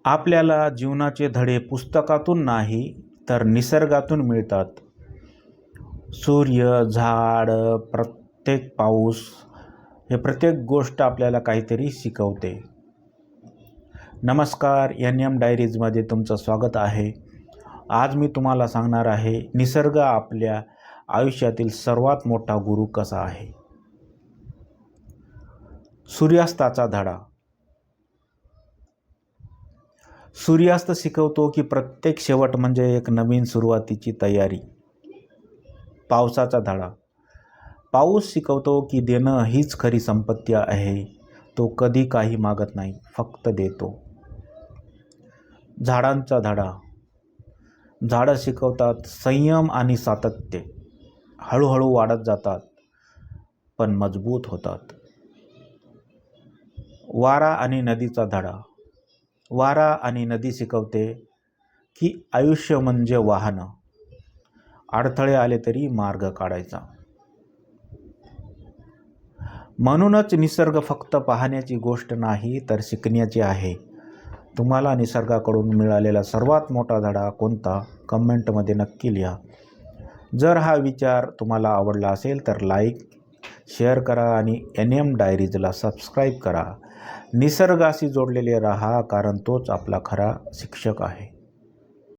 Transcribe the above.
आपल्याला जीवनाचे धडे पुस्तकातून नाही तर निसर्गातून मिळतात. सूर्य, झाड, प्रत्येक पाऊस हे प्रत्येक गोष्ट आपल्याला काहीतरी शिकवते. नमस्कार, NM डायरीजमध्ये तुमचं स्वागत आहे. आज मी तुम्हाला सांगणार आहे निसर्ग आपल्या आयुष्यातील सर्वात मोठा गुरु कसा आहे. सूर्यास्ताचा धडा. सूर्यास्त शिकवतो की प्रत्येक शेवट म्हणजे एक नवीन सुरुवातीची तयारी. पावसाचा धडा. पाऊस शिकवतो की देणं हीच खरी संपत्ती आहे. तो कधी काही मागत नाही, फक्त देतो. झाडांचा धडा. झाडं शिकवतात संयम आणि सातत्य. हळूहळू वाढत जातात पण मजबूत होतात. वारा आणि नदीचा धडा. वारा आणि नदी शिकवते की आयुष्य म्हणजे वाहनं. अडथळे आले तरी मार्ग काढायचा. म्हणूनच निसर्ग फक्त पाहण्याची गोष्ट नाही तर शिकण्याची आहे. तुम्हाला निसर्गाकडून मिळालेला सर्वात मोठा धडा कोणता? कमेंटमध्ये नक्की लिहा. जर हा विचार तुम्हाला आवडला असेल तर लाईक, शेअर करा आणि NM डायरीजला सबस्क्राईब करा. निसर्गाशी जोडलेले राहा, कारण तोच आपला खरा शिक्षक आहे.